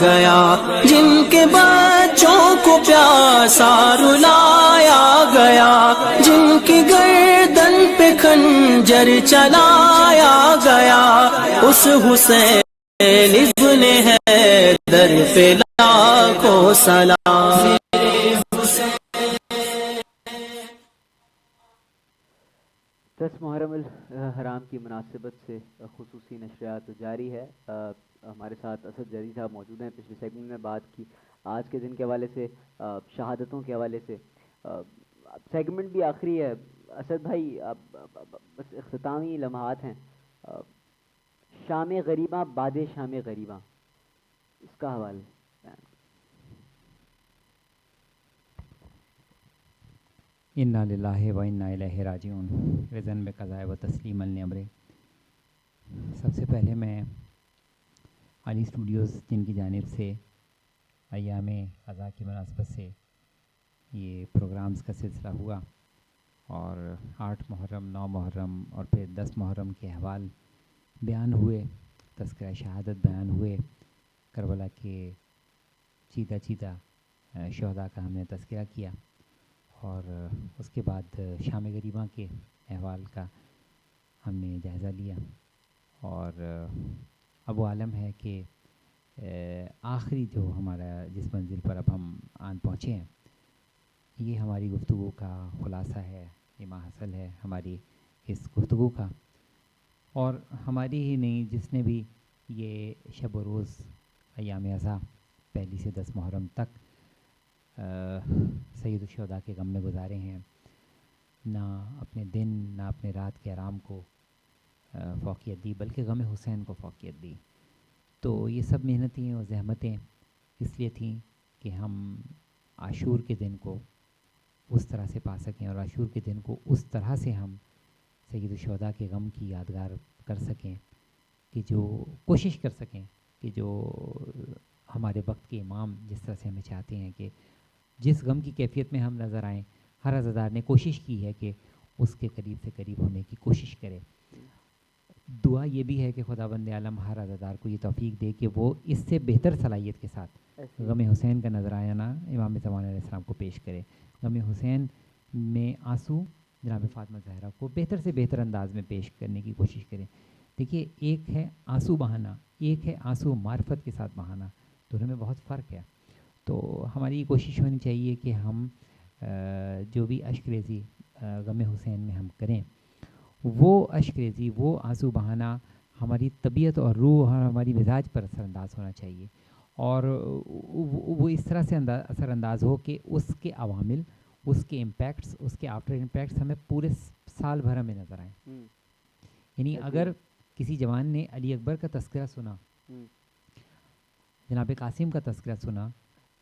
گیا، جن کے بچوں کو پیاسا رلایا گیا، جن کی گردن پہ خنجر چلایا گیا، اس حسین ابن حیدر پہ لاکھوں سلام۔ 10 محرم الحرام کی مناسبت سے خصوصی نشریات جاری ہے۔ ہمارے ساتھ اسد جری صاحب موجود ہیں۔ پچھلے سیگمنٹ میں بات کی آج کے دن کے حوالے سے، شہادتوں کے حوالے سے۔ سیگمنٹ بھی آخری ہے، اسد بھائی بس اختتامی لمحات ہیں۔ شام غریباں بعد شام غریباں، اس کا حوالہ انا للہ و انا الیہ راجعون، رضاً بقضاء و تسلیما لامرہ۔ سب سے پہلے میں علی اسٹوڈیوز جن کی جانب سے ایام قضاء کی مناسبت سے یہ پروگرامز کا سلسلہ ہوا اور 8 محرم، 9 محرم اور پھر 10 محرم کے احوال بیان ہوئے، تذکرہ شہادت بیان ہوئے، کربلا کے چیدہ چیدہ شہداء کا ہم نے تذکرہ کیا، اور اس کے بعد شام غریباں کے احوال کا ہم نے جائزہ لیا۔ اور اب وہ عالم ہے کہ آخری جو ہمارا جس منزل پر اب ہم آن پہنچے ہیں، یہ ہماری گفتگو کا خلاصہ ہے، یہ ماحصل ہے ہماری اس گفتگو کا، اور ہماری ہی نہیں، جس نے بھی یہ شب و روز ایام عزا پہلی سے 10 محرم تک سید الشہداء کے غم میں گزارے ہیں، نہ اپنے دن نہ اپنے رات کے آرام کو فوقیت دی، بلکہ غم حسین کو فوقیت دی، تو یہ سب محنتیں اور زحمتیں اس لیے تھیں کہ ہم عاشور کے دن کو اس طرح سے پا سکیں، اور عاشور کے دن کو اس طرح سے ہم سید الشہداء کے غم کی یادگار کر سکیں، کہ جو کوشش کر سکیں کہ جو ہمارے وقت کے امام جس طرح سے ہمیں چاہتے ہیں کہ جس غم کی کیفیت میں ہم نظر آئیں، ہر عزادار نے کوشش کی ہے کہ اس کے قریب سے قریب ہونے کی کوشش کرے۔ دعا یہ بھی ہے کہ خداوند عالم ہر عزادار کو یہ توفیق دے کہ وہ اس سے بہتر صلاحیت کے ساتھ غم حسین کا نذرانہ امام زمان علیہ السلام کو پیش کرے، غم حسین میں آنسو جناب فاطمہ زہرا کو بہتر سے بہتر انداز میں پیش کرنے کی کوشش کریں۔ دیکھیے، ایک ہے آنسو بہانا، ایک ہے آنسو معرفت کے ساتھ بہانا، دونوں میں بہت فرق ہے۔ تو ہماری یہ کوشش ہونی چاہیے کہ ہم جو بھی اشک ریزی غم حسین میں ہم کریں، وہ اشک ریزی، وہ آنسو بہانا ہماری طبیعت اور روح اور ہماری مزاج پر اثر انداز ہونا چاہیے، اور وہ اس طرح سے اثر انداز ہو کہ اس کے عوامل، اس کے امپیکٹس، اس کے آفٹر امپیکٹس ہمیں پورے سال بھر میں نظر آئیں۔ یعنی اگر کسی جوان نے علی اکبر کا تذکرہ سنا، جناب قاسم کا تذکرہ سنا،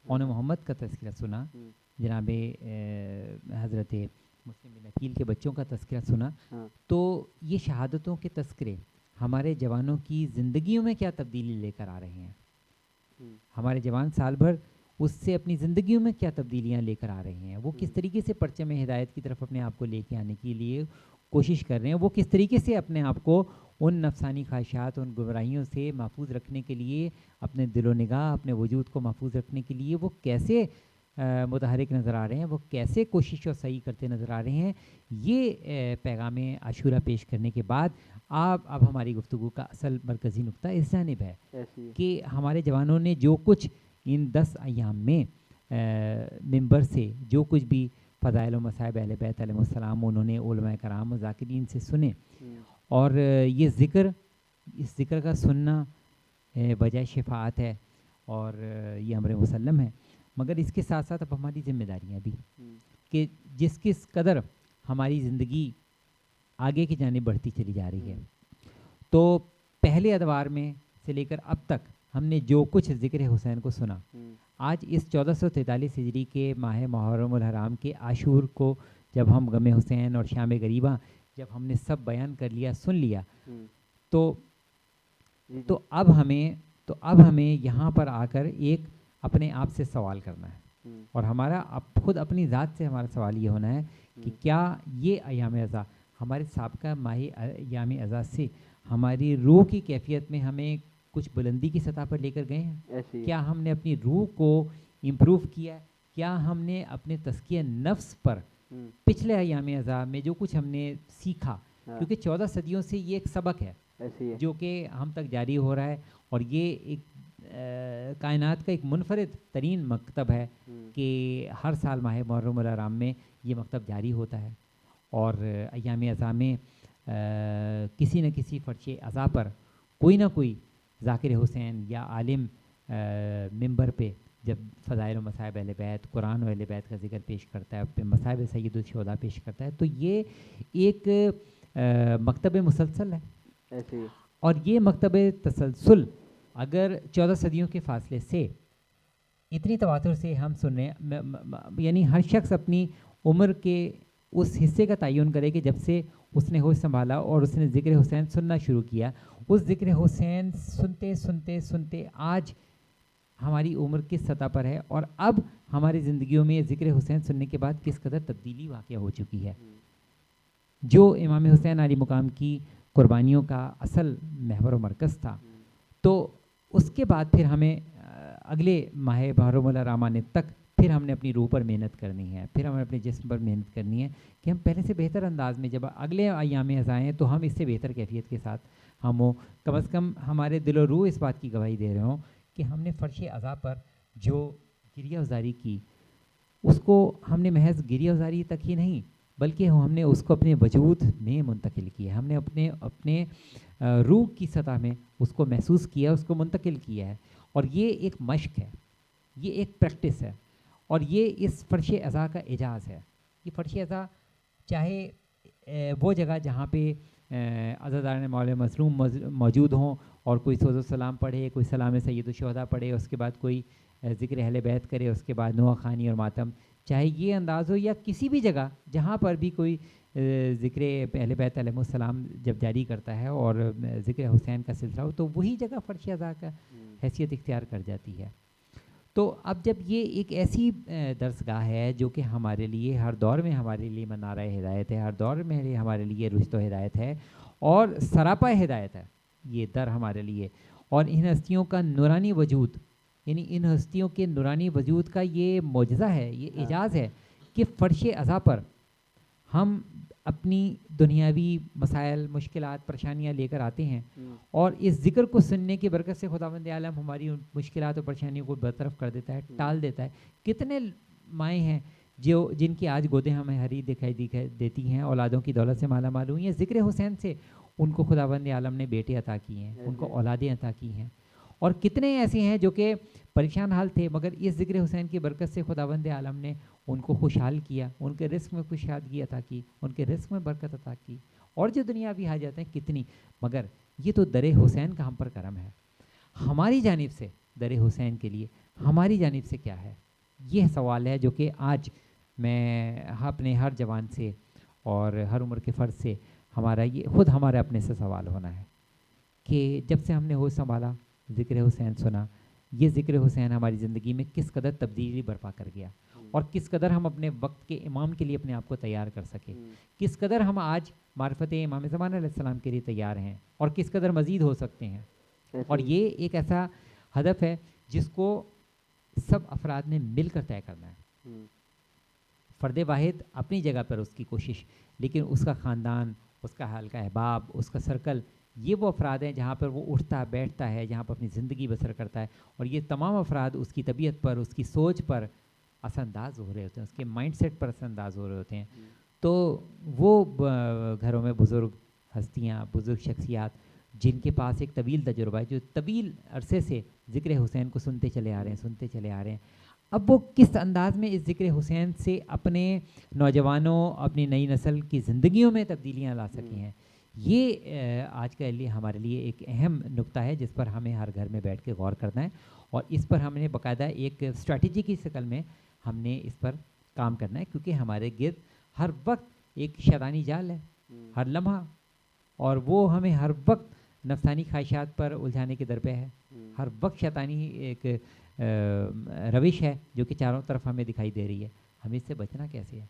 اون محمد کا تذکرہ سنا، جناب حضرت مسلم بن عقیل کے بچوں کا تذکرہ سنا، تو یہ شہادتوں کے تذکرے ہمارے جوانوں کی زندگیوں میں کیا تبدیلی لے کر آ رہے ہیں، ہمارے جوان سال بھر اس سے اپنی زندگیوں میں کیا تبدیلیاں لے کر آ رہے ہیں، وہ کس طریقے سے پرچم ہدایت کی طرف اپنے آپ کو لے کے آنے کے لیے کوشش کر رہے ہیں، وہ کس طریقے سے اپنے آپ کو ان نفسانی خواہشات، ان گمراہیوں سے محفوظ رکھنے کے لیے، اپنے دل و نگاہ، اپنے وجود کو محفوظ رکھنے کے لیے وہ کیسے متحرک نظر آ رہے ہیں، وہ کیسے کوشش اور صحیح کرتے نظر آ رہے ہیں۔ یہ پیغام عاشورہ پیش کرنے کے بعد اب ہماری گفتگو کا اصل مرکزی نقطہ اس جانب ہے کہ ہمارے جوانوں نے جو کچھ ان 10 ایام میں ممبر سے جو کچھ بھی فضائل و مصائب اہل بیت علیہ السلام انہوں نے علماء کرام و ذاکرین سے سنے، اور یہ اس ذکر کا سننا وجہ شفاعت ہے اور یہ امر مسلم ہے، مگر اس کے ساتھ ساتھ اب ہماری ذمہ داریاں بھی کہ جس قدر ہماری زندگی آگے کی جانب بڑھتی چلی جا رہی ہے، تو پہلے ادوار میں سے لے کر اب تک ہم نے جو کچھ ذکر حسین کو سنا، آج اس 1443 ہجری کے ماہ محرم الحرام کے عاشور کو جب ہم غم حسین اور شام غریباں جب ہم نے سب بیان کر لیا، سن لیا، تو اب ہمیں یہاں پر آ کر ایک اپنے آپ سے سوال کرنا ہے، اور ہمارا خود اپنی ذات سے ہمارا سوال یہ ہونا ہے کہ کیا یہ ایام عزا ہمارے سابقہ ماہ ایام عزا سے ہماری روح کی کیفیت میں ہمیں کچھ بلندی کی سطح پر لے کر گئے ہیں؟ ایسے ہی کیا ہم نے اپنی روح کو امپروو کیا؟ کیا ہم نے اپنے تزکیہ نفس پر پچھلے ایام عذاب میں جو کچھ ہم نے سیکھا، کیونکہ 14 صدیوں سے یہ ایک سبق ہے جو کہ ہم تک جاری ہو رہا ہے، اور یہ ایک کائنات کا ایک منفرد ترین مکتب ہے کہ ہر سال ماہ محرم الحرام میں یہ مکتب جاری ہوتا ہے، اور ایام عذاب میں کسی نہ کسی فرش عزا پر کوئی نہ کوئی ذاکر حسین یا عالم ممبر پہ جب فضائل و مصائب اہل بیت، قرآن و اہل بیت کا ذکر پیش کرتا ہے، پھر مصائب سید الشہداء پیش کرتا ہے، تو یہ ایک مکتب مسلسل ہے. ایسے ہی اور یہ مکتب تسلسل اگر 14 صدیوں کے فاصلے سے اتنی تواتر سے ہم سن رہے ہیں، یعنی ہر شخص اپنی عمر کے اس حصے کا تعین کرے کہ جب سے اس نے ہوش سنبھالا اور اس نے ذکر حسین سننا شروع کیا، اس ذکر حسین سنتے سنتے سنتے آج ہماری عمر کس سطح پر ہے، اور اب ہماری زندگیوں میں یہ ذکر حسین سننے کے بعد کس قدر تبدیلی واقع ہو چکی ہے. جو امام حسین علی مقام کی قربانیوں کا اصل محور و مرکز تھا، تو اس کے بعد پھر ہمیں اگلے ماہ محرم الحرام آنے تک پھر ہم نے اپنی روح پر محنت کرنی ہے، پھر ہمیں اپنے جسم پر محنت کرنی ہے کہ ہم پہلے سے بہتر انداز میں جب اگلے ایام عزا ہیں تو ہم اس سے بہتر کیفیت کے ساتھ ہم ہوں، کم از کم ہمارے دل و روح اس بات کی گواہی دے رہے ہوں کہ ہم نے فرش عزا پر جو گریہ وزاری کی، اس کو ہم نے محض گریہ وزاری تک ہی نہیں بلکہ ہم نے اس کو اپنے وجود میں منتقل کیا، ہم نے اپنے روح کی سطح میں اس کو محسوس کیا، اس کو منتقل کیا ہے. اور یہ ایک مشق ہے، یہ ایک پریکٹس ہے، اور یہ اس فرش عزا کا اعجاز ہے. یہ فرش عزا چاہے وہ جگہ جہاں پہ عزاداران مولا مظلوم موجود ہوں اور کوئی سوز و سلام پڑھے، کوئی سلام سید الشہداء پڑھے، اس کے بعد کوئی ذکر اہل بیت کرے، اس کے بعد نوحہ خوانی اور ماتم، چاہے یہ انداز ہو، یا کسی بھی جگہ جہاں پر بھی کوئی ذکر اہل بیت علیہ السلام جب جاری کرتا ہے اور ذکر حسین کا سلسلہ ہو، تو وہی جگہ فرش عزا کا حیثیت اختیار کر جاتی ہے. تو اب جب یہ ایک ایسی درسگاہ ہے جو کہ ہمارے لیے ہر دور میں ہمارے لیے منارہ ہدایت ہے، ہر دور میں ہمارے لیے رشد و ہدایت ہے اور سراپا ہدایت ہے یہ در ہمارے لیے، اور ان ہستیوں کا نورانی وجود، یعنی ان ہستیوں کے نورانی وجود کا یہ معجزہ ہے، یہ اعجاز ہے کہ فرش عزا پر ہم اپنی دنیاوی مسائل، مشکلات، پریشانیاں لے کر آتے ہیں، اور اس ذکر کو سننے کی برکت سے خداوند عالم ہماری ان مشکلات اور پریشانیوں کو برطرف کر دیتا ہے، ٹال دیتا ہے. کتنے مائیں ہیں جن کی آج گودیں ہمیں ہری دکھائی دیتی ہیں، اولادوں کی دولت سے مالا مال ہوئی ہیں، ذکر حسین سے ان کو خداوند عالم نے بیٹے عطا کیے ہیں، ان کو اولادیں عطا کی ہیں. اور کتنے ایسے ہیں جو کہ پریشان حال تھے، مگر اس ذکر حسین کی برکت سے خداوند عالم نے ان کو خوشحال کیا، ان کے رزق میں خوشحالگی عطا کی، ان کے رزق میں برکت عطا کی، اور جو دنیاوی حاجات ہیں کتنی. مگر یہ تو در حسین کا ہم پر کرم ہے. ہماری جانب سے در حسین کے لیے ہماری جانب سے کیا ہے؟ یہ سوال ہے جو کہ آج میں اپنے ہر جوان سے اور ہر عمر کے فرد سے ہمارے اپنے سے سوال ہونا ہے کہ جب سے ہم نے ہوش سنبھالا، ذکر حسین سنا، یہ ذکر حسین ہماری زندگی میں کس قدر تبدیلی برپا کر گیا، اور کس قدر ہم اپنے وقت کے امام کے لیے اپنے آپ کو تیار کر سکے، کس قدر ہم آج معرفت امام زمان علیہ السلام کے لیے تیار ہیں، اور کس قدر مزید ہو سکتے ہیں. اور یہ ایک ایسا ہدف ہے جس کو سب افراد نے مل کر طے کرنا ہے. فرد واحد اپنی جگہ پر اس کی کوشش، لیکن اس کا خاندان، اس کا حلقہ احباب، اس کا سرکل، یہ وہ افراد ہیں جہاں پر وہ اٹھتا بیٹھتا ہے، جہاں پر اپنی زندگی بسر کرتا ہے، اور یہ تمام افراد اس کی طبیعت پر، اس کی سوچ پر اثر انداز ہو رہے ہوتے ہیں، اس کے مائنڈ سیٹ پر اثر انداز ہو رہے ہوتے ہیں. تو وہ گھروں میں بزرگ ہستیاں، بزرگ شخصیات جن کے پاس ایک طویل تجربہ ہے، جو طویل عرصے سے ذکر حسین کو سنتے چلے آ رہے ہیں، اب وہ کس انداز میں اس ذکر حسین سے اپنے نوجوانوں، اپنی نئی نسل کی زندگیوں میں تبدیلیاں لا سکے ہیں، یہ آج کے لیے ہمارے لیے ایک اہم نقطہ ہے جس پر ہمیں ہر گھر میں بیٹھ کے غور کرنا ہے، اور اس پر ہم نے باقاعدہ ایک اسٹریٹجی کی شکل میں ہم نے اس پر کام کرنا ہے، کیونکہ ہمارے گرد ہر وقت ایک شیطانی جال ہے، ہر لمحہ، اور وہ ہمیں ہر وقت نفسانی خواہشات پر الجھانے کے در پہ ہے. ہر وقت شیطانی ایک روش ہے جو کہ چاروں طرف ہمیں دکھائی دے رہی ہے. ہمیں اس سے بچنا کیسے ہے؟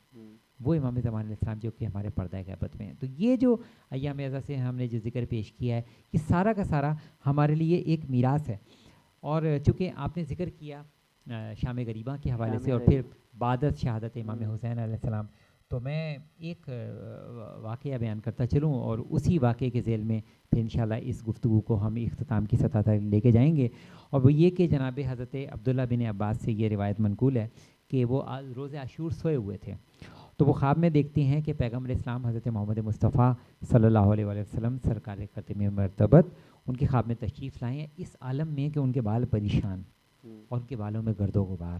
وہ امام زمان علیہ السلام جو کہ ہمارے پردہ غیبت میں ہیں. تو یہ جو ایام اعزا سے ہم نے جو ذکر پیش کیا ہے یہ سارا کا سارا ہمارے لیے ایک میراث ہے. اور چونکہ آپ نے ذکر کیا شام غریبہ کے حوالے سے اور پھر بعد از شہادت امام حسین علیہ السلام، تو میں ایک واقعہ بیان کرتا چلوں اور اسی واقعے کے ذیل میں پھر انشاءاللہ اس گفتگو کو ہم اختتام کی سطح تک لے کے جائیں گے. اور وہ یہ کہ جناب حضرت عبداللہ بن عباس سے یہ روایت منقول ہے کہ وہ روز عاشور سوئے ہوئے تھے، تو وہ خواب میں دیکھتے ہیں کہ پیغمبر اسلام حضرت محمد مصطفیٰ صلی اللہ علیہ وآلہ وسلم سرکار خاتم مرتبت ان کے خواب میں تشریف لائے ہیں اس عالم میں کہ ان کے بال پریشان اور ان کے بالوں میں گرد و غبار،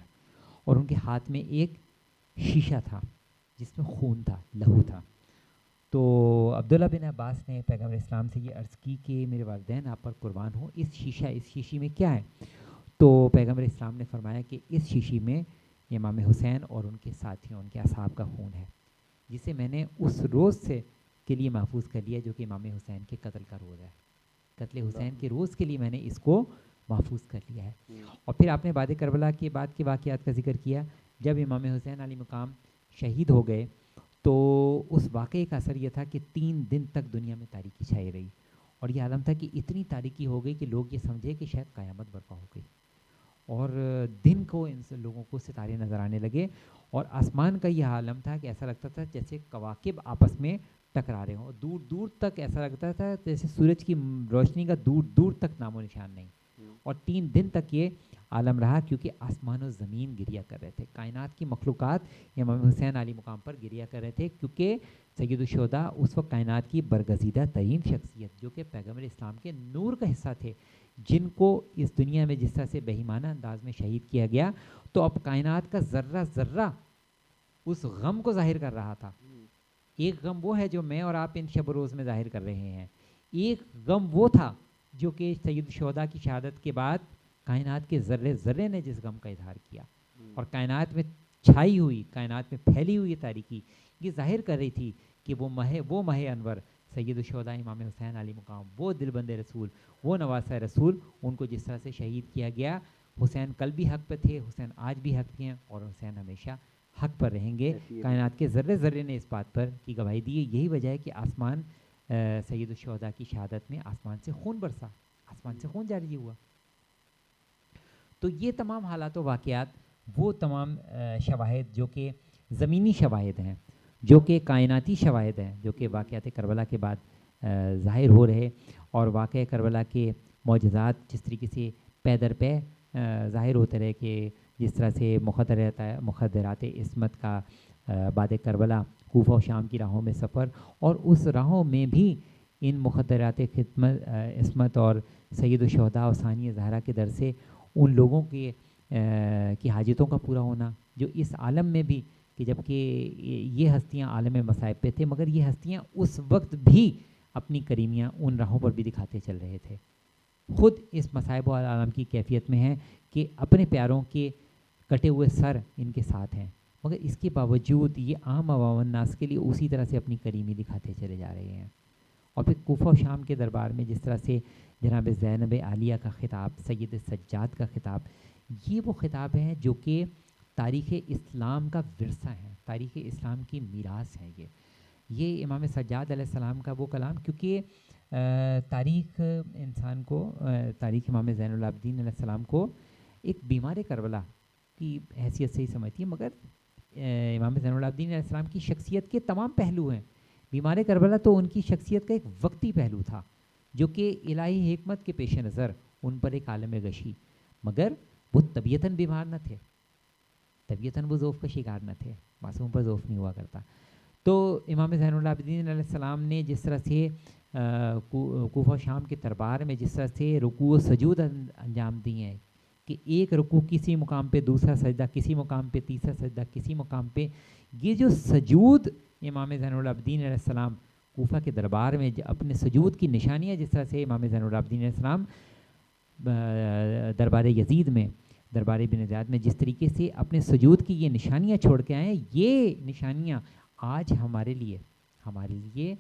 اور ان کے ہاتھ میں ایک شیشہ تھا جس میں خون تھا، لہو تھا. تو عبداللہ بن عباس نے پیغمبر اسلام سے یہ عرض کی کہ میرے والدین آپ پر قربان ہوں، اس شیشی میں کیا ہے؟ تو پیغمبر اسلام نے فرمایا کہ اس شیشی میں امام حسین اور ان کے ساتھیوں، ان کے اصحاب کا خون ہے، جسے میں نے اس روز سے کے لیے محفوظ کر لیا جو کہ امام حسین کے قتل کا روز ہے. قتل حسین کے روز کے لیے میں نے اس کو محفوظ کر لیا ہے. اور پھر آپ نے بعد کربلا کے بعد کے واقعات کا ذکر کیا. جب امام حسین علی مقام شہید ہو گئے تو اس واقعے کا اثر یہ تھا کہ 3 دن تک دنیا میں تاریکی چھائی رہی، اور یہ عالم تھا کہ اتنی تاریکی ہو گئی کہ لوگ یہ سمجھے کہ شاید قیامت برپا ہو گئی، اور دن کو ان لوگوں کو ستارے نظر آنے لگے، اور آسمان کا یہ عالم تھا کہ ایسا لگتا تھا جیسے کواکب آپس میں ٹکرا رہے ہوں، دور دور تک ایسا لگتا تھا جیسے سورج کی روشنی کا دور دور تک نام و نشان نہیں. اور 3 دن تک یہ عالم رہا کیونکہ آسمان و زمین گریا کر رہے تھے، کائنات کی مخلوقات امام حسین علی مقام پر گریا کر رہے تھے، کیونکہ سید الشہداء اس وقت کائنات کی برگزیدہ ترین شخصیت جو کہ پیغمبر اسلام کے نور کا حصہ تھے، جن کو اس دنیا میں جس طرح سے بے ایمانہ انداز میں شہید کیا گیا، تو اب کائنات کا ذرہ ذرہ اس غم کو ظاہر کر رہا تھا. ایک غم وہ ہے جو میں اور آپ ان شب و روز میں ظاہر کر رہے ہیں، ایک غم وہ تھا جو کہ سید الشہداء کی شہادت کے بعد کائنات کے ذرے ذرے نے جس غم کا اظہار کیا، اور کائنات میں چھائی ہوئی، کائنات میں پھیلی ہوئی تاریکی یہ ظاہر کر رہی تھی کہ وہ ماہ انور سید الشہداء امام حسین علی مقام، وہ دل بند رسول، وہ نواسہ رسول، ان کو جس طرح سے شہید کیا گیا. حسین کل بھی حق پہ تھے، حسین آج بھی حق پہ ہیں، اور حسین ہمیشہ حق پر رہیں گے. کائنات کے ذرے ذرے نے اس بات پر کی گواہی دی. یہی وجہ ہے کہ آسمان سید الشہداء کی شہادت میں آسمان سے خون برسا، آسمان سے خون جاری ہوا. تو یہ تمام حالات و واقعات وہ تمام شواہد جو کہ زمینی شواہد ہیں، جو کہ کائناتی شواہد ہیں، جو کہ واقعات کربلا کے بعد ظاہر ہو رہے، اور واقعہ کربلا کے معجزات جس طریقے سے پے در پے ظاہر ہوتے رہے، کہ جس طرح سے مخدرات عصمت کا بعد کربلا کوفہ و شام کی راہوں میں سفر، اور اس راہوں میں بھی ان مخدرات عصمت اور سید الشہداء و ثانیہ زہرا کے در سے ان لوگوں کی حاجتوں کا پورا ہونا جو اس عالم میں بھی، کہ جبکہ یہ ہستیاں عالم مصائب پہ تھے، مگر یہ ہستیاں اس وقت بھی اپنی کریمیاں ان راہوں پر بھی دکھاتے چل رہے تھے. خود اس مصائب و عالم کی کیفیت میں ہیں کہ اپنے پیاروں کے کٹے ہوئے سر ان کے ساتھ ہیں، مگر اس کے باوجود یہ عام عوام الناس کے لیے اسی طرح سے اپنی کریمی دکھاتے چلے جا رہے ہیں. اور پھر کوفہ و شام کے دربار میں جس طرح سے جناب زینب عالیہ کا خطاب، سید سجاد کا خطاب، یہ وہ خطاب ہیں جو کہ تاریخ اسلام کا ورثہ ہے، تاریخ اسلام کی میراث ہے. یہ امام سجاد علیہ السلام کا وہ کلام، کیونکہ تاریخ انسان کو، تاریخ امام زین العابدین علیہ السلام کو ایک بیمار کربلا کی حیثیت سے ہی سمجھتی ہے، مگر امام زین العابدین علیہ السلام کی شخصیت کے تمام پہلو ہیں. بیمار کربلا تو ان کی شخصیت کا ایک وقتی پہلو تھا جو کہ الہی حکمت کے پیش نظر ان پر ایک عالم غشی، مگر وہ طبیعتاً بیمار نہ تھے، طبیعتاً وہ ذوف کا شکار نہ تھے، معصوم پر ذوف نہیں ہوا کرتا. تو امام زین العابدین علیہ السلام نے جس طرح سے کوفہ شام کے دربار میں جس طرح سے رکوع و سجود انجام دیے ہیں، کہ ایک رکوع کسی مقام پہ، دوسرا سجدہ کسی مقام پہ، تیسرا سجدہ کسی مقام پہ، یہ جو سجود امام زین العابدین علیہ السلام کوفہ کے دربار میں اپنے سجود کی نشانیاں، جس طرح سے امام زین العابدین علیہ السلام دربار یزید میں، دربار بن زیاد میں جس طریقے سے اپنے سجود کی یہ نشانیاں چھوڑ کے آئے ہیں، یہ نشانیاں آج ہمارے لیے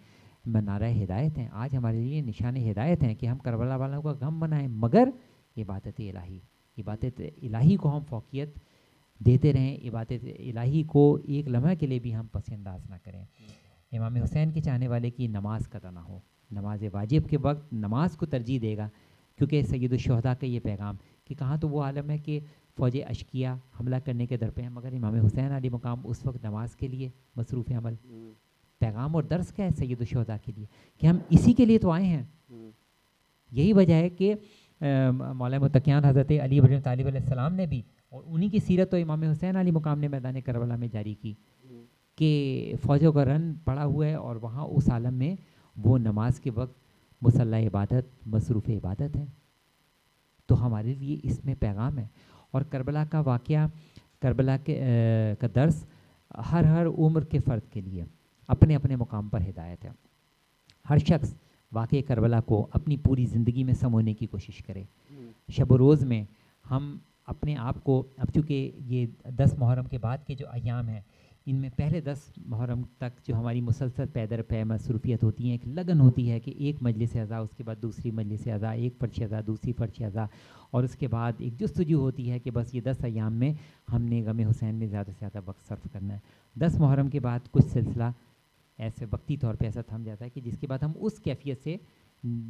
منارہ ہدایت ہیں، آج ہمارے لیے نشان ہدایت ہیں کہ ہم کربلا والوں کا غم منائیں، مگر عبادت الہی کو ہم فوقیت دیتے رہیں. عبادت الہی کو ایک لمحہ کے لیے بھی ہم پس انداز نہ کریں. امام حسین کے چاہنے والے کی نماز قضا نہ ہو, نماز واجب کے وقت نماز کو ترجیح دے گا, کیونکہ سید الشہداء کا یہ پیغام کہ کہاں تو وہ عالم ہے کہ فوج اشکیا حملہ کرنے کے در پہ ہیں, مگر امام حسین علیہ مقام اس وقت نماز کے لیے مصروف عمل. پیغام اور درس کیا ہے سید الشہداء کے لیے کہ ہم اسی کے لیے تو آئے ہیں. یہی وجہ ہے کہ مولا متقیان حضرت علی بن طالب علیہ السلام نے بھی, اور انہی کی سیرت تو امام حسین علیہ مقام نے میدان کربلا میں جاری کی کہ فوجوں کا رن پڑا ہوا ہے اور وہاں اس عالم میں وہ نماز کے وقت مصلی عبادت مصروف عبادت ہے. تو ہمارے لیے اس میں پیغام ہے. اور کربلا کا واقعہ, کربلا کے کا درس ہر عمر کے فرد کے لیے اپنے اپنے مقام پر ہدایت ہے. ہر شخص واقعہ کربلا کو اپنی پوری زندگی میں سمونے کی کوشش کرے. شب و روز میں ہم اپنے آپ کو, اب چونکہ یہ 10 محرم کے بعد کے جو ایام ہیں, ان میں پہلے 10 محرم تک جو ہماری مسلسل پے در پے مصروفیت ہوتی ہیں, ایک لگن ہوتی ہے کہ ایک مجلس اعزا, اس کے بعد دوسری مجلس اعزا, ایک فرش اعزا, دوسری فرش اعزا, اور اس کے بعد ایک جستجو ہوتی ہے کہ بس یہ 10 ایام میں ہم نے غم حسین میں زیادہ سے زیادہ وقت صرف کرنا ہے. 10 محرم کے بعد کچھ سلسلہ ایسے وقتی طور پہ ایسا تھم جاتا ہے کہ جس کے بعد ہم اس کیفیت سے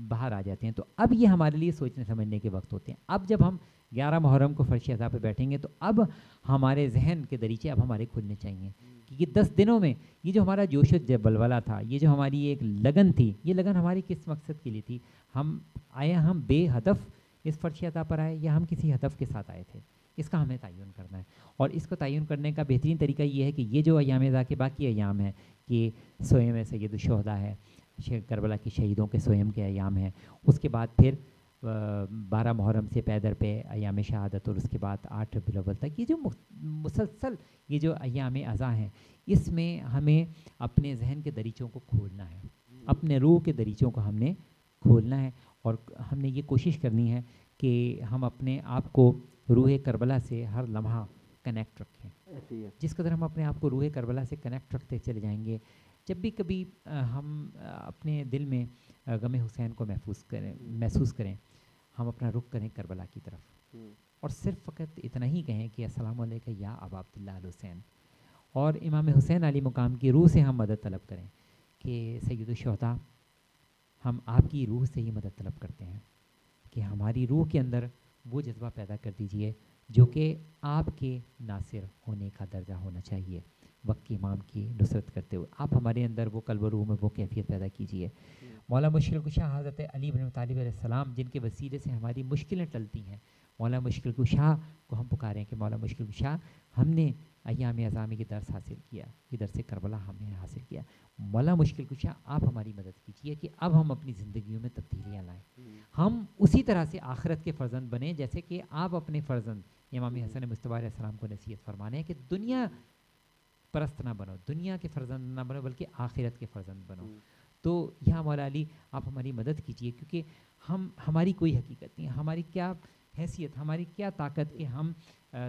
باہر آ جاتے ہیں. تو اب یہ ہمارے لیے سوچنے سمجھنے کے وقت ہوتے ہیں. اب جب ہم 11 محرم کو فرش اعزا پہ بیٹھیں گے تو اب ہمارے ذہن کے دریچے اب ہمارے کھلنے چاہیے, کیونکہ 10 دنوں میں یہ جو ہمارا جوش و بلبلہ تھا, یہ جو ہماری ایک لگن تھی, یہ لگن ہماری کس مقصد کے لیے تھی؟ ہم آئے, ہم بے ہدف اس فرش اعزا پر آئے, یا ہم کسی ہدف کے ساتھ آئے تھے؟ اس کا ہمیں تعین کرنا ہے. اور اس کو تعین کرنے کا بہترین طریقہ یہ ہے کہ یہ جو ایام اعزا کے باقی ایام ہیں, کہ سوئم سید الشہداء ہے, کربلا کے شہیدوں کے سوئم کے ایام ہیں, اس کے بعد پھر 12 محرم سے پے در پے ایام شہادت, اور اس کے بعد 8 ربیع الاول تک یہ جو مسلسل یہ جو ایام اعزا ہیں, اس میں ہمیں اپنے ذہن کے دریچوں کو کھولنا ہے, اپنے روح کے دریچوں کو ہم نے کھولنا ہے, اور ہم نے یہ کوشش کرنی ہے کہ ہم اپنے آپ کو روح کربلا سے ہر لمحہ کنیکٹ رکھیں. جس قدر ہم اپنے آپ کو روح کربلا سے کنیکٹ رکھتے چلے جائیں گے, جب بھی کبھی ہم اپنے دل میں غم حسین کو محسوس کریں, ہم اپنا رخ کریں کربلا کی طرف, اور صرف فقط اتنا ہی کہیں کہ السلام علیکم یا ابا عبداللہ الحسین, اور امام حسین علی مقام کی روح سے ہم مدد طلب کریں کہ سید الشہداء, ہم آپ کی روح سے ہی مدد طلب کرتے ہیں کہ ہماری روح کے اندر وہ جذبہ پیدا کر دیجئے جو کہ آپ کے ناصر ہونے کا درجہ ہونا چاہیے. وقت کے امام کی نصرت کرتے ہوئے آپ ہمارے اندر وہ قلب و روح میں وہ کیفیت پیدا کیجیے. مولا مشکل کشا حضرت علی بن طالب علیہ السلام, جن کے وسیلے سے ہماری مشکلیں ٹلتی ہیں, مولا مشکل کشا کو ہم پکاریں کہ مولا مشکل کشا, ہم نے ایام اعزا میں یہ درس حاصل کیا, یہ درس کربلا ہم نے حاصل کیا, مولا مشکل کشا آپ ہماری مدد کیجیے کہ اب ہم اپنی زندگیوں میں تبدیلیاں لائیں, ہم اسی طرح سے آخرت کے فرزند بنیں جیسے کہ آپ اپنے فرزند امام حسن مصطفیٰ علیہ السلام کو نصیحت فرمانے ہیں کہ دنیا پرست نہ بنو, دنیا کے فرزند نہ بنو, بلکہ آخرت کے فرزند بنو. تو یہاں مولا علی آپ ہماری مدد کیجیے, کیونکہ ہماری کوئی حقیقت نہیں, ہماری کیا حیثیت, ہماری کیا طاقت کہ ہم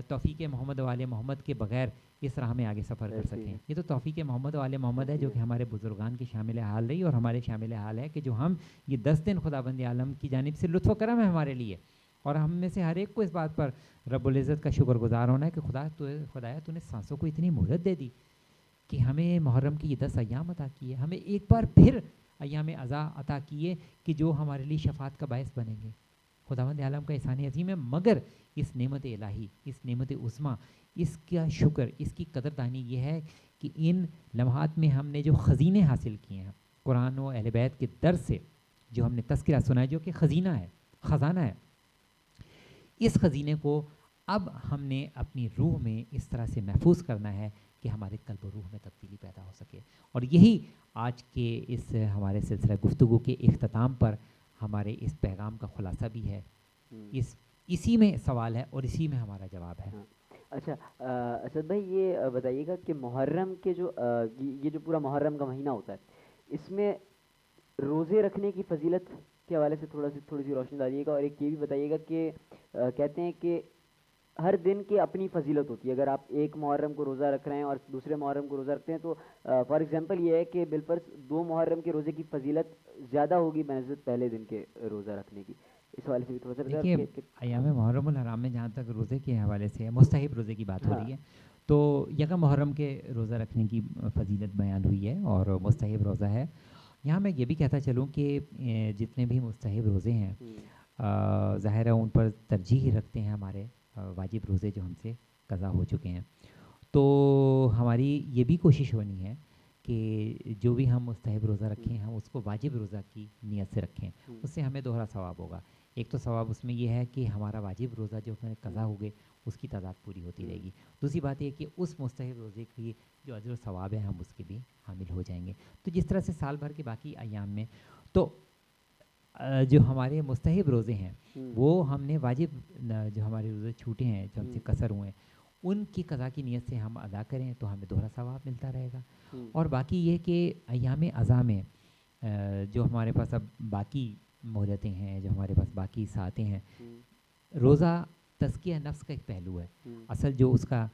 توفیق محمد والے محمد کے بغیر اس راہ میں آگے سفر کر سکیں. یہ تو توفیق محمد والے محمد ہے جو کہ ہمارے بزرگان کی شامل حال رہی, اور ہمارے شامل حال ہے کہ جو ہم یہ 10 دن خداوند عالم کی جانب سے لطف و کرم ہے ہمارے لیے, اور ہم میں سے ہر ایک کو اس بات پر رب العزت کا شکر گزار ہونا ہے کہ خدایا تو نے سانسوں کو اتنی مہلت دے دی کہ ہمیں محرم کی یہ 10 ایام عطا کیے, ہمیں ایک بار پھر ایام اعزا عطا کیے کہ جو ہمارے لیے شفاعت کا باعث بنیں گے. خداوند عالم کا احسان عظیم ہے, مگر اس نعمت الہی, اس نعمت عظمیٰ, اس کا شکر, اس کی قدردانی یہ ہے کہ ان لمحات میں ہم نے جو خزینے حاصل کیے ہیں قرآن و اہل بیت کے در سے, جو ہم نے تذکرہ سنا ہے جو کہ خزینہ ہے, خزانہ ہے, اس خزینے کو اب ہم نے اپنی روح میں اس طرح سے محفوظ کرنا ہے کہ ہمارے قلب و روح میں تبدیلی پیدا ہو سکے. اور یہی آج کے اس ہمارے سلسلہ گفتگو کے اختتام پر ہمارے اس پیغام کا خلاصہ بھی ہے, اسی میں سوال ہے اور اسی میں ہمارا جواب ہے. اچھا اسد بھائی, یہ بتائیے گا کہ محرم کے جو یہ جو پورا محرم کا مہینہ ہوتا ہے, اس میں روزے رکھنے کی فضیلت کے حوالے سے تھوڑی سی روشنی ڈالیے گا, اور ایک یہ بھی بتائیے گا کہ کہتے ہیں کہ ہر دن کی اپنی فضیلت ہوتی ہے. اگر آپ ایک محرم کو روزہ رکھ رہے ہیں اور دوسرے محرم کو روزہ رکھتے ہیں تو فار ایگزامپل یہ ہے کہ بالفرض 2 محرم کے روزے کی فضیلت زیادہ ہوگی بنسبت پہلے دن کے روزہ رکھنے کی. اس حوالے سے بھی تھوڑا سا دیکھیے ایام محرم الحرام میں جہاں تک روزے کے حوالے سے مستحب روزے کی بات ہو رہی ہے تو یکم محرم کے روزہ رکھنے کی فضیلت بیان ہوئی ہے اور مستحب روزہ ہے. یہاں میں یہ بھی کہتا چلوں کہ جتنے بھی مستحب روزے ہیں ظاہر ہے ان پر ترجیح رکھتے ہیں ہمارے واجب روزے جو ہم سے قضا ہو چکے ہیں. تو ہماری یہ بھی کوشش ہونی ہے کہ جو بھی ہم مستحب روزہ رکھیں ہم اس کو واجب روزہ کی نیت سے رکھیں, اس سے ہمیں دوہرا ثواب ہوگا. ایک تو ثواب اس میں یہ ہے کہ ہمارا واجب روزہ جو ہمیں قضا ہو گئے اس کی تعداد پوری ہوتی رہے گی. دوسری بات یہ کہ اس مستحب روزے کی جو اجر و ثواب ہے ہم اس کے بھی حامل ہو جائیں گے. تو جس طرح سے سال بھر کے باقی ایام میں تو جو ہمارے مستحب روزے ہیں وہ ہم نے واجب جو ہمارے روزے چھوٹے ہیں جو ہم سے قصر ہوئے ہیں ان کی قضا کی نیت سے ہم ادا کریں تو ہمیں دوہرا ثواب ملتا رہے گا. اور باقی یہ کہ ایام اضحیٰ میں جو ہمارے پاس اب باقی مہلتیں ہیں, جو ہمارے پاس باقی ساعتیں ہیں, روزہ تزکیہ نفس کا ایک پہلو ہے. اصل جو اس کا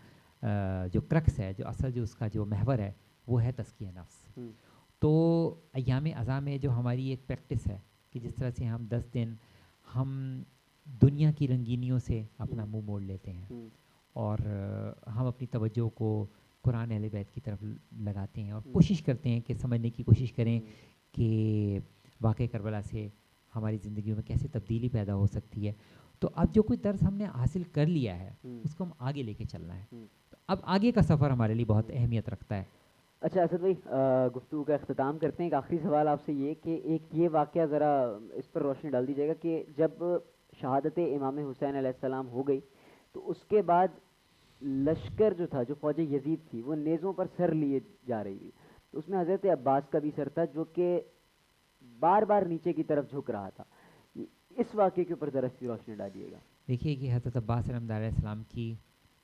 جو کرکس ہے, جو اصل جو اس کا جو محور ہے وہ ہے تزکیہ نفس. تو ایام اضحیٰ میں جو ہماری ایک پریکٹس ہے کہ جس طرح سے ہم 10 دن ہم دنیا کی رنگینیوں سے اپنا منہ موڑ لیتے ہیں اور ہم اپنی توجہ کو قرآن اہل بیت کی طرف لگاتے ہیں اور کوشش کرتے ہیں کہ سمجھنے کی کوشش کریں کہ واقعہ کربلا سے ہماری زندگیوں میں کیسے تبدیلی پیدا ہو سکتی ہے. تو اب جو کوئی درس ہم نے حاصل کر لیا ہے اس کو ہم آگے لے کے چلنا ہے. تو اب آگے کا سفر ہمارے لیے بہت اہمیت رکھتا ہے. اچھا اسد بھائی, گفتگو کا اختتام کرتے ہیں. ایک آخری سوال آپ سے یہ کہ ایک یہ واقعہ ذرا اس پر روشنی ڈال دیجیے گا کہ جب شہادت امام حسین علیہ السلام ہو گئی تو اس کے بعد لشکر جو تھا, جو فوج یزید تھی, وہ نیزوں پر سر لیے جا رہی تھی. تو اس میں حضرت عباس کا بھی سر تھا جو کہ بار بار نیچے کی طرف جھک رہا تھا. اس واقعے کے اوپر ذرا سی روشنی ڈالیے گا. دیکھیے کہ حضرت عباس علیہ السلام کی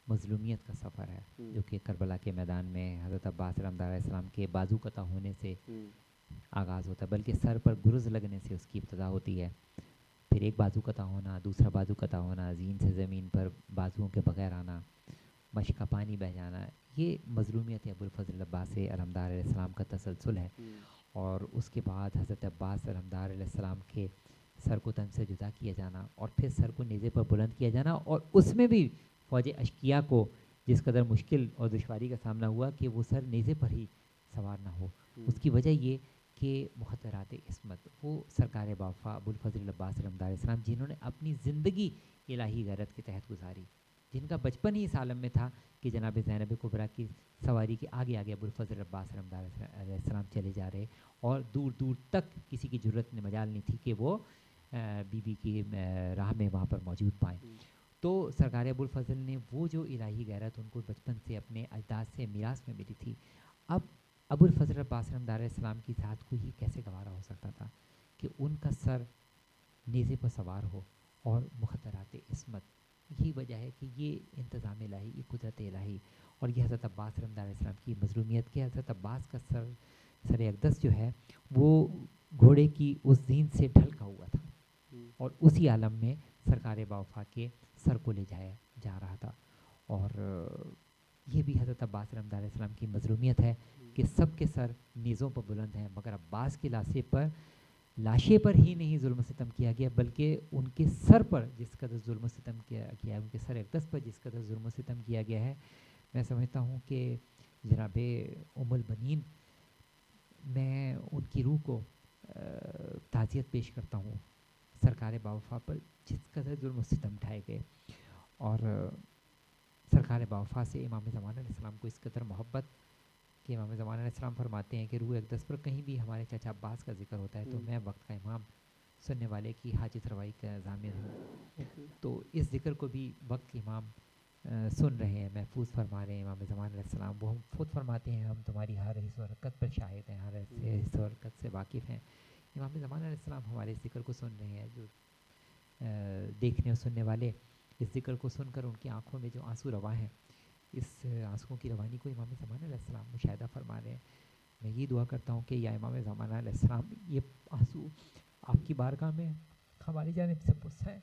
مظلومیت کا سفر ہے جو کہ کربلا کے میدان میں حضرت عباس علیہ السلام کے بازو قطع ہونے سے آغاز ہوتا ہے, بلکہ سر پر گرز لگنے سے اس کی ابتدا ہوتی ہے. پھر ایک بازو قطع ہونا, دوسرا بازو قطع ہونا, زین سے زمین پر بازوؤں کے بغیر آنا, مشق کا پانی بہ جانا, یہ مظلومیت ابوالفضل عباس علمدار علیہ السلام کا تسلسل ہے. اور اس کے بعد حضرت عباس علمدار علیہ السلام کے سر کو تن سے جدا کیا جانا اور پھر سر کو نیزے پر بلند کیا جانا, اور اس میں بھی فوج اشکیا کو جس قدر مشکل اور دشواری کا سامنا ہوا کہ وہ سر نیزے پر ہی سوار نہ ہو. اس کی وجہ یہ کہ مخدرات عصمت, وہ سرکار باوفا ابوالفضل عباس علمدار علیہ السلام جنہوں نے اپنی زندگی الہی غیرت کے تحت گزاری, جن کا بچپن ہی اس عالم میں تھا کہ جناب زینب کبریٰ کی سواری کے آگے آگے ابوالفضل عباس علمدار علیہ السلام چلے جا رہے, اور دور دور تک کسی کی جرت نے مجال نہیں تھی کہ وہ بی بی کی راہ میں وہاں پر موجود پائیں. تو سرکار ابوالفضل نے وہ جو الہی غیرت ان کو بچپن سے اپنے اجداد سے میراث میں ملی تھی, اب ابوالفضل عباس علمدار علیہ السلام کی ذات کو ہی کیسے گوارا ہو سکتا تھا کہ ان کا سر نیزے پر سوار ہو اور مخدرات عصمت. یہی وجہ ہے کہ یہ انتظام الہی, یہ قدرت الہی, اور یہ حضرت عباس علمدار علیہ السلام کی مظلومیت کے حضرت عباس کا سر اقدس جو ہے وہ گھوڑے کی اس زین سے ڈھلکا ہوا تھا اور اسی عالم میں سرکار باوفا کے سر کو لے جایا جا رہا تھا. اور یہ بھی حضرت عباس علمدار علیہ السلام کی مظلومیت ہے کہ سب کے سر نیزوں پر بلند ہیں, مگر عباس کی لاشے پر ہی نہیں ظلم و ستم کیا گیا بلکہ ان کے سر پر جس قدر ظلم و ستم کیا گیا, ان کے سر اقدس پر جس قدر ظلم و ستم کیا گیا ہے, میں سمجھتا ہوں کہ جناب ام البنین, میں ان کی روح کو تعزیت پیش کرتا ہوں سرکار باوفا پر جس قدر ظلم و ستم ڈھائے گئے. اور سرکار باوفا سے امام زمان علیہ السلام کو اس قدر محبت کہ امام زمان علیہ السلام فرماتے ہیں کہ روح اقدس پر کہیں بھی ہمارے چچا عباس کا ذکر ہوتا ہے تو میں وقت کا امام سننے والے کی حاجت روائی کا ضامن ہوں. تو اس ذکر کو بھی وقت کے امام سن رہے ہیں, محفوظ فرما رہے ہیں امام زمان علیہ السلام. وہ ہم خود فرماتے ہیں ہم تمہاری ہر حص و حرکت پر شاہد ہیں, ہر حص و حرکت سے واقف ہیں. امام زمان علیہ السلام ہمارے اس ذکر کو سن رہے ہیں. جو دیکھنے اور سننے والے اس ذکر کو سن کر ان کی آنکھوں میں جو آنسو رواں ہیں, اس آنسوؤں کی روانی کو امام زمان علیہ السلام مشاہدہ فرما رہے ہیں. میں یہ دعا کرتا ہوں کہ یا امام زمان علیہ السلام یہ آنسو آپ کی بارگاہ میں ہماری جانب سے پرسائیں,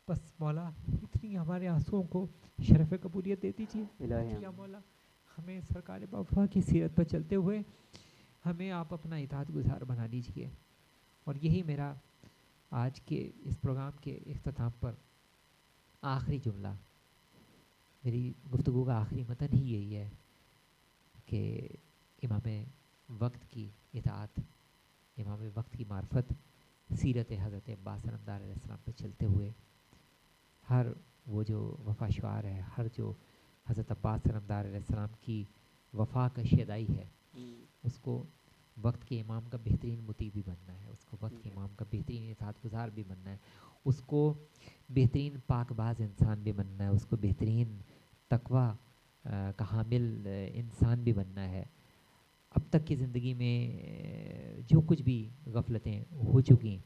بس مولا اتنی ہمارے آنسوؤں کو شرف قبولیت دے دیجیے. یا مولا ہمیں سرکار باوفا کی سیرت پر چلتے ہوئے ہمیں آپ اپنا اطاعت گزار بنا دیجیے. اور یہی میرا آج کے اس پروگرام کے اختتام پر آخری جملہ، میری گفتگو کا آخری متن ہی یہی ہے کہ امام وقت کی اطاعت، امام وقت کی معرفت، سیرت حضرت عباس علمدار علیہ السلام پہ چلتے ہوئے ہر وہ جو وفا شعار ہے، ہر جو حضرت عباس علمدار علیہ السلام کی وفا کا شیدائی ہے، اس کو وقت کے امام کا بہترین مطیع بھی بننا ہے، اس کو وقت کے امام کا بہترین اطاعت گزار بھی بننا ہے، اس کو بہترین پاک باز انسان بھی بننا ہے، اس کو بہترین تقوی کا حامل انسان بھی بننا ہے۔ اب تک کی زندگی میں جو کچھ بھی غفلتیں ہو چکی،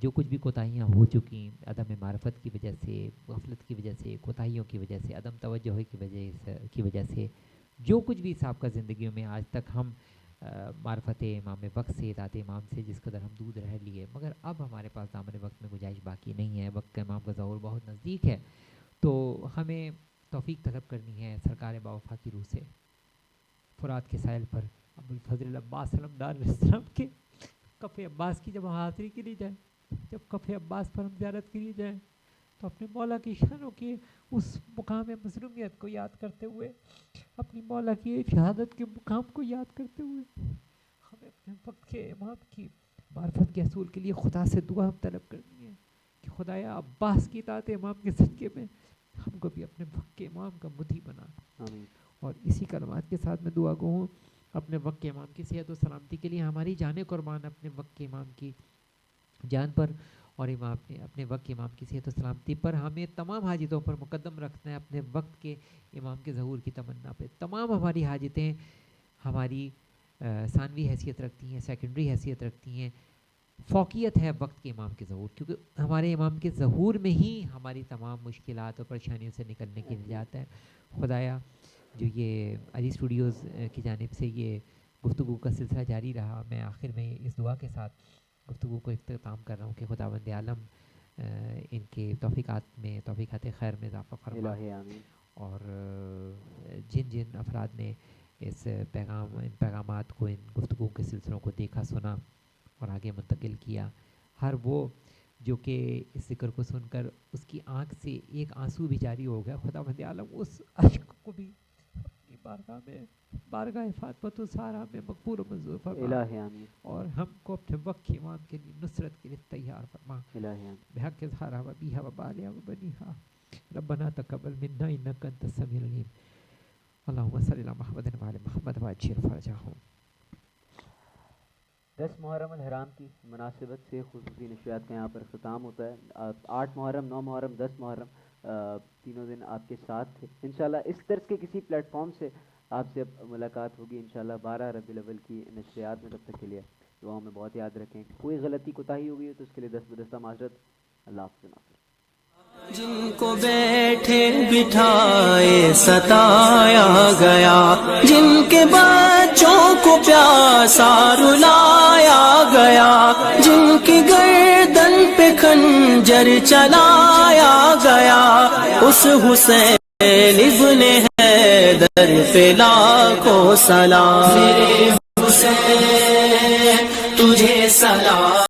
جو کچھ بھی کوتاہیاں ہو چکی، عدم معرفت کی وجہ سے، غفلت کی وجہ سے، کوتاہیوں کی وجہ سے، عدم توجہ کی وجہ سے، جو کچھ بھی صاحب کا زندگیوں میں آج تک ہم معرفت امام وقت سے، اطاعت امام سے جس قدر ہم دور رہ لیے، مگر اب ہمارے پاس دامن وقت میں گنجائش باقی نہیں ہے، وقت کا امام کا ظہور بہت نزدیک ہے، تو ہمیں توفیق طلب کرنی ہے سرکار باوفا کی روح سے، فرات کے ساحل پر ابوالفضل عباس علمدار علیہ السلام کے کف عباس کی جب حاضری کے لیے جائیں، جب کف عباس پر ہم زیارت کے لیے جائیں، تو اپنے مولا کی شانوں کے اس مقام مظلومیت کو یاد کرتے ہوئے، اپنی مولا کی شہادت کے مقام کو یاد کرتے ہوئے، ہمیں اپنے وقت کے امام کی معرفت کے حصول کے لیے خدا سے دعا طلب کرنی ہے کہ خدایا عباس کی اطاعت امام کے صدقے میں ہم کو بھی اپنے وقت کے امام کا مطیع بنا۔ آمین۔ اور اسی کلمات کے ساتھ میں دعا گو ہوں اپنے وقت کے امام کی صحت و سلامتی کے لیے، ہماری جانیں قربان اپنے وقت کے امام کی جان پر، اور اپنے وقت کے امام کی صحت و سلامتی پر ہمیں تمام حاجتوں پر مقدم رکھنا ہے، اپنے وقت کے امام کے ظہور کی تمنا پہ۔ تمام ہماری حاجتیں ہماری ثانوی حیثیت رکھتی ہیں، سیکنڈری حیثیت رکھتی ہیں، فوقیت ہے وقت کے امام کے ظہور، کیونکہ ہمارے امام کے ظہور میں ہی ہماری تمام مشکلات اور پریشانیوں سے نکلنے کی نجات ہے۔ خدایا جو یہ علی اسٹوڈیوز کی جانب سے یہ گفتگو کا سلسلہ جاری رہا، میں آخر میں اس دعا کے ساتھ گفتگو کو اختتام کر رہا ہوں کہ خداوند عالم ان کے توفیقات خیر میں اضافہ فرما، اور جن جن افراد نے ان پیغامات کو، ان گفتگو کے سلسلوں کو دیکھا، سنا اور آگے منتقل کیا، ہر وہ جو کہ اس ذکر کو سن کر اس کی آنکھ سے ایک آنسو بھی جاری ہو گیا، خداوند عالم اس اشک کو بھی اپنی بارگاہ میں، بارگاہ فاطمۃ الزہرا میں مقبول و منظور فرما، اور ہم کو اپنے وقت کے امام کے لیے نصرت کے لیے تیار فرما، بحق زہرا و بیہا و بالہا و بنیہا، ربنا تقبل منا انک انت السمیع العلیم، اللہم صلی علی محمد و علی محمد وعجل فرجہم۔ 10 محرم الحرام کی مناسبت سے خصوصی نشریات کا یہاں پر اختتام ہوتا ہے۔ 8 محرم، 9 محرم، 10 محرم تینوں دن آپ کے ساتھ تھے۔ انشاءاللہ اس طرز کے کسی پلیٹ فارم سے آپ سے اب ملاقات ہوگی انشاءاللہ 12 ربیع الاول کی نشریات میں۔ تب تک کے لیے دعاؤں میں بہت یاد رکھیں، کوئی غلطی کوتاہی ہوگی تو اس کے لیے دست بدستہ معذرت۔ اللہ حافظ۔ جن کو بیٹھے بٹھائے ستایا گیا، جن کے بچوں کو پیاسا رلایا گیا، جن کی گردن پہ خنجر چلایا گیا، اس حسین ابن حیدر پہ لاکھوں سلام، میرے حسین تجھے سلام۔